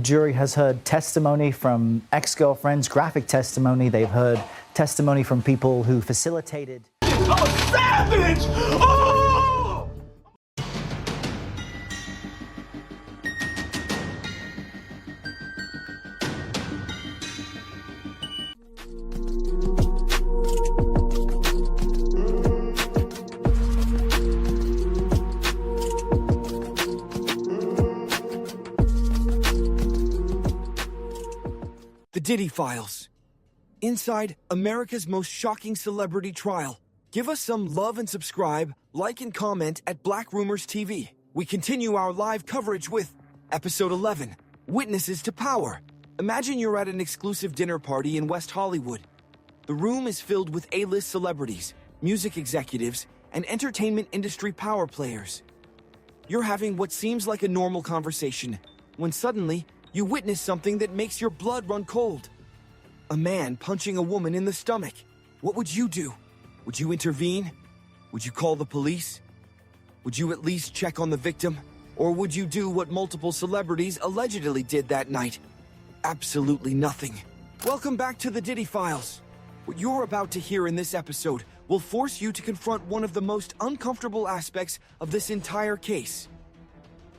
jury has heard testimony from ex-girlfriends, graphic testimony. They've heard testimony from people who facilitated. Oh, savage! Oh! The Diddy Files. Inside America's most shocking celebrity trial. Give us some love and subscribe, like and comment at Black Rumors TV. We continue our live coverage with Episode 11, Witnesses to Power. Imagine you're at an exclusive dinner party in West Hollywood. The room is filled with A-list celebrities, music executives, and entertainment industry power players. You're having what seems like a normal conversation, when suddenly, you witness something that makes your blood run cold. A man punching a woman in the stomach. What would you do? Would you intervene? Would you call the police? Would you at least check on the victim? Or would you do what multiple celebrities allegedly did that night? Absolutely nothing. Welcome back to the Diddy Files. What you're about to hear in this episode will force you to confront one of the most uncomfortable aspects of this entire case.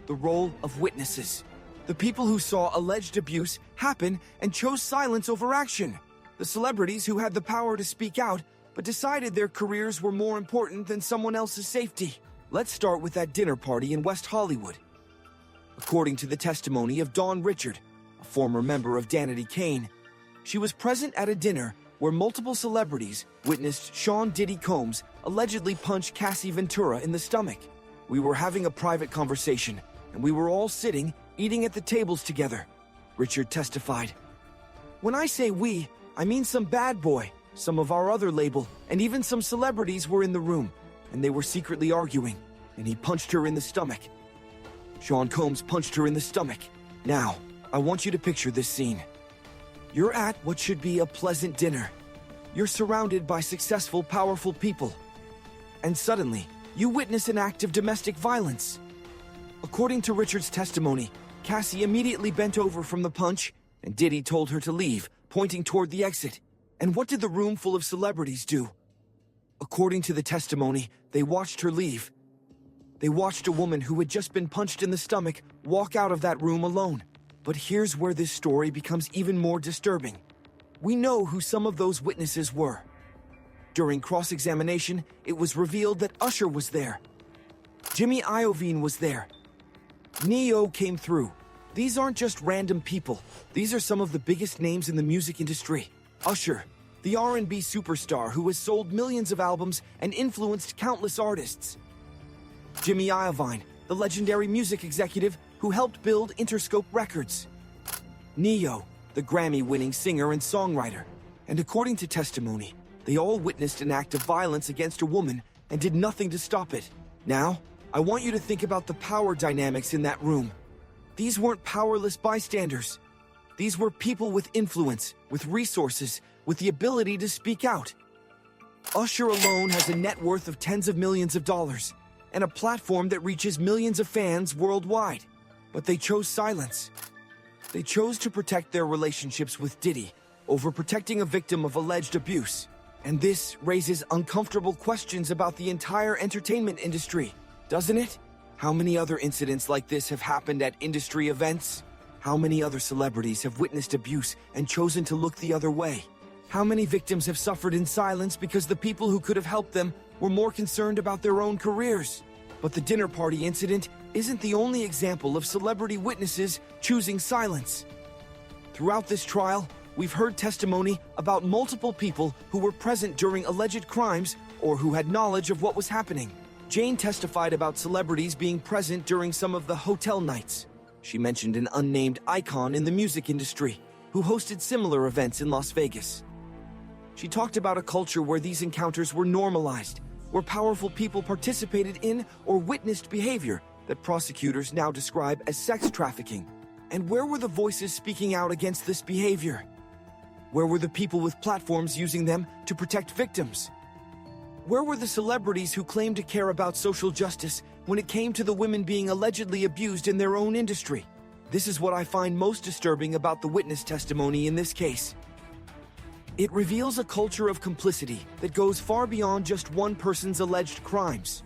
The role of witnesses. The people who saw alleged abuse happen and chose silence over action. The celebrities who had the power to speak out, but decided their careers were more important than someone else's safety. Let's start with that dinner party in West Hollywood. According to the testimony of Dawn Richard, a former member of Danity Kane, she was present at a dinner where multiple celebrities witnessed Sean Diddy Combs allegedly punch Cassie Ventura in the stomach. We were having a private conversation, and we were all sitting eating at the tables together, Richard testified. When I say we, I mean some bad boy, some of our other label, and even some celebrities were in the room, and they were secretly arguing, and he punched her in the stomach. Sean Combs punched her in the stomach. Now, I want you to picture this scene. You're at what should be a pleasant dinner. You're surrounded by successful, powerful people. And suddenly, you witness an act of domestic violence. According to Richard's testimony, Cassie immediately bent over from the punch, and Diddy told her to leave, pointing toward the exit. And what did the room full of celebrities do? According to the testimony, they watched her leave. They watched a woman who had just been punched in the stomach walk out of that room alone. But here's where this story becomes even more disturbing. We know who some of those witnesses were. During cross-examination, it was revealed that Usher was there. Jimmy Iovine was there. Neo came through. These aren't just random people. These are some of the biggest names in the music industry. Usher, the R&B superstar who has sold millions of albums and influenced countless artists. Jimmy Iovine, the legendary music executive who helped build Interscope Records. Neo, the Grammy-winning singer and songwriter. And according to testimony, they all witnessed an act of violence against a woman and did nothing to stop it. Now, I want you to think about the power dynamics in that room. These weren't powerless bystanders. These were people with influence, with resources, with the ability to speak out. Usher alone has a net worth of tens of millions of dollars and a platform that reaches millions of fans worldwide. But they chose silence. They chose to protect their relationships with Diddy over protecting a victim of alleged abuse. And this raises uncomfortable questions about the entire entertainment industry. Doesn't it? How many other incidents like this have happened at industry events? How many other celebrities have witnessed abuse and chosen to look the other way? How many victims have suffered in silence because the people who could have helped them were more concerned about their own careers? But the dinner party incident isn't the only example of celebrity witnesses choosing silence. Throughout this trial, we've heard testimony about multiple people who were present during alleged crimes or who had knowledge of what was happening. Jane testified about celebrities being present during some of the hotel nights. She mentioned an unnamed icon in the music industry who hosted similar events in Las Vegas. She talked about a culture where these encounters were normalized, where powerful people participated in or witnessed behavior that prosecutors now describe as sex trafficking. And where were the voices speaking out against this behavior? Where were the people with platforms using them to protect victims? Where were the celebrities who claimed to care about social justice when it came to the women being allegedly abused in their own industry? This is what I find most disturbing about the witness testimony in this case. It reveals a culture of complicity that goes far beyond just one person's alleged crimes.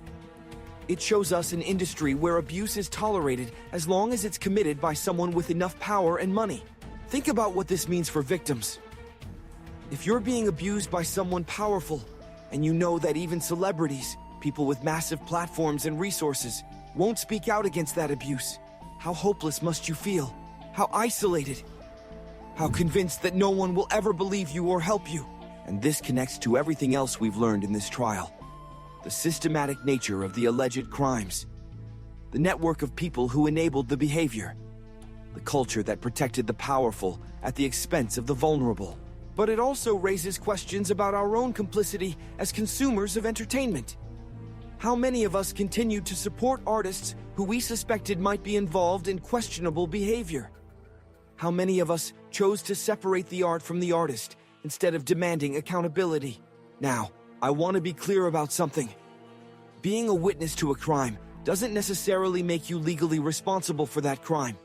It shows us an industry where abuse is tolerated as long as it's committed by someone with enough power and money. Think about what this means for victims. If you're being abused by someone powerful, and you know that even celebrities, people with massive platforms and resources, won't speak out against that abuse, how hopeless must you feel? How isolated? How convinced that no one will ever believe you or help you? And this connects to everything else we've learned in this trial. The systematic nature of the alleged crimes. The network of people who enabled the behavior. The culture that protected the powerful at the expense of the vulnerable. But it also raises questions about our own complicity as consumers of entertainment. How many of us continued to support artists who we suspected might be involved in questionable behavior? How many of us chose to separate the art from the artist instead of demanding accountability? Now, I want to be clear about something. Being a witness to a crime doesn't necessarily make you legally responsible for that crime.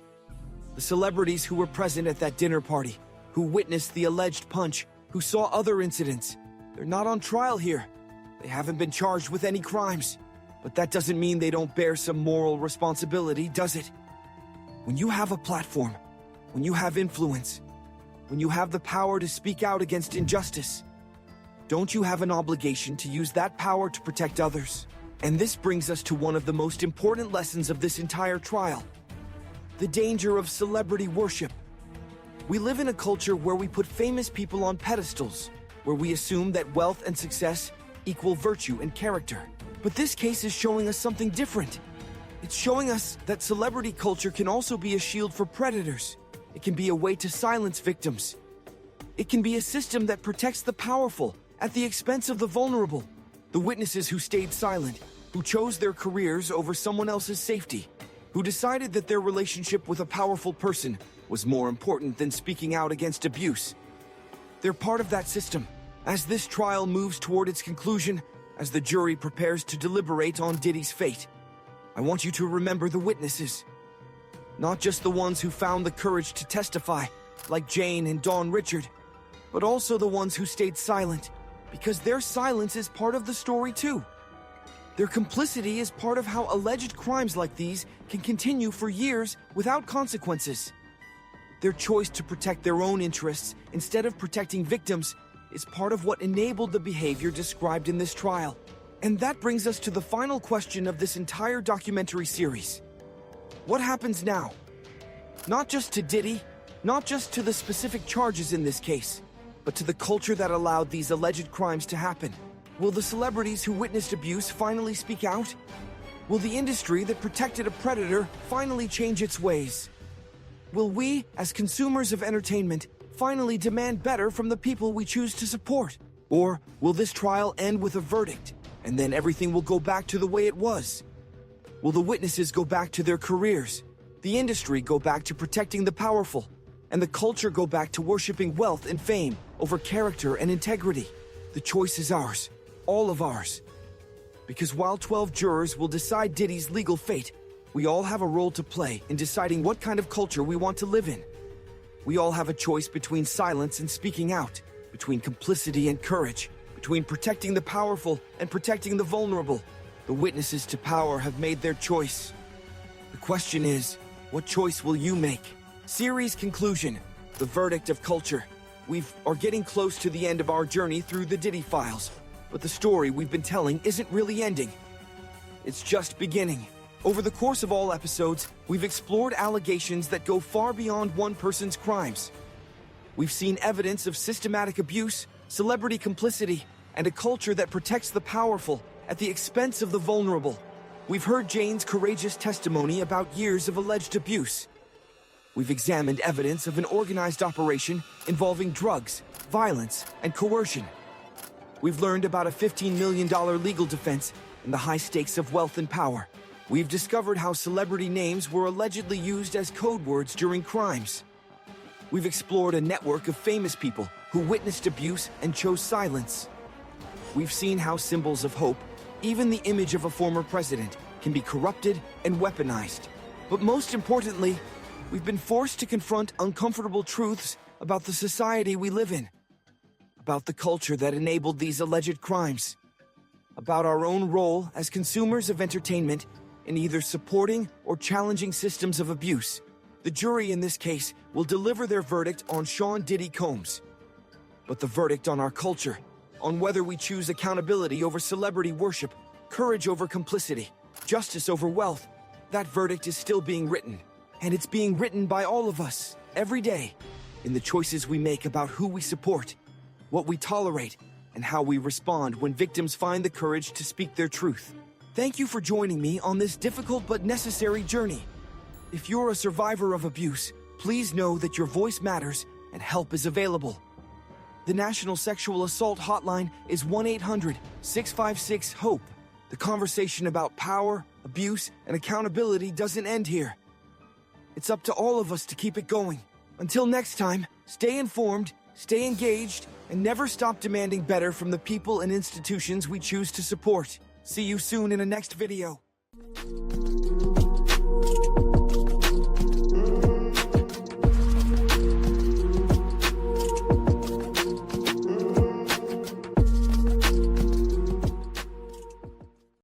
The celebrities who were present at that dinner party, who witnessed the alleged punch, who saw other incidents, they're not on trial here. They haven't been charged with any crimes. But that doesn't mean they don't bear some moral responsibility, does it? When you have a platform, when you have influence, when you have the power to speak out against injustice, don't you have an obligation to use that power to protect others? And this brings us to one of the most important lessons of this entire trial. The danger of celebrity worship. We live in a culture where we put famous people on pedestals, where we assume that wealth and success equal virtue and character. But this case is showing us something different. It's showing us that celebrity culture can also be a shield for predators. It can be a way to silence victims. It can be a system that protects the powerful at the expense of the vulnerable. The witnesses who stayed silent, who chose their careers over someone else's safety, who decided that their relationship with a powerful person was more important than speaking out against abuse. They're part of that system. As this trial moves toward its conclusion, as the jury prepares to deliberate on Diddy's fate, I want you to remember the witnesses. Not just the ones who found the courage to testify, like Jane and Dawn Richard, but also the ones who stayed silent, because their silence is part of the story too. Their complicity is part of how alleged crimes like these can continue for years without consequences. Their choice to protect their own interests instead of protecting victims is part of what enabled the behavior described in this trial. And that brings us to the final question of this entire documentary series. What happens now? Not just to Diddy, not just to the specific charges in this case, but to the culture that allowed these alleged crimes to happen. Will the celebrities who witnessed abuse finally speak out? Will the industry that protected a predator finally change its ways? Will we, as consumers of entertainment, finally demand better from the people we choose to support? Or will this trial end with a verdict, and then everything will go back to the way it was? Will the witnesses go back to their careers, the industry go back to protecting the powerful, and the culture go back to worshiping wealth and fame over character and integrity? The choice is ours, all of ours. Because while 12 jurors will decide Diddy's legal fate, we all have a role to play in deciding what kind of culture we want to live in. We all have a choice between silence and speaking out, between complicity and courage, between protecting the powerful and protecting the vulnerable. The witnesses to power have made their choice. The question is, what choice will you make? Series conclusion, the verdict of culture. We are getting close to the end of our journey through the Diddy Files, but the story we've been telling isn't really ending. It's just beginning. Over the course of all episodes, we've explored allegations that go far beyond one person's crimes. We've seen evidence of systematic abuse, celebrity complicity, and a culture that protects the powerful at the expense of the vulnerable. We've heard Jane's courageous testimony about years of alleged abuse. We've examined evidence of an organized operation involving drugs, violence, and coercion. We've learned about a $15 million legal defense and the high stakes of wealth and power. We've discovered how celebrity names were allegedly used as code words during crimes. We've explored a network of famous people who witnessed abuse and chose silence. We've seen how symbols of hope, even the image of a former president, can be corrupted and weaponized. But most importantly, we've been forced to confront uncomfortable truths about the society we live in, about the culture that enabled these alleged crimes, about our own role as consumers of entertainment in either supporting or challenging systems of abuse. The jury in this case will deliver their verdict on Sean Diddy Combs. But the verdict on our culture, on whether we choose accountability over celebrity worship, courage over complicity, justice over wealth, that verdict is still being written. And it's being written by all of us, every day, in the choices we make about who we support, what we tolerate, and how we respond when victims find the courage to speak their truth. Thank you for joining me on this difficult but necessary journey. If you're a survivor of abuse, please know that your voice matters and help is available. The National Sexual Assault Hotline is 1-800-656-HOPE. The conversation about power, abuse, and accountability doesn't end here. It's up to all of us to keep it going. Until next time, stay informed, stay engaged, and never stop demanding better from the people and institutions we choose to support. See you soon in a next video.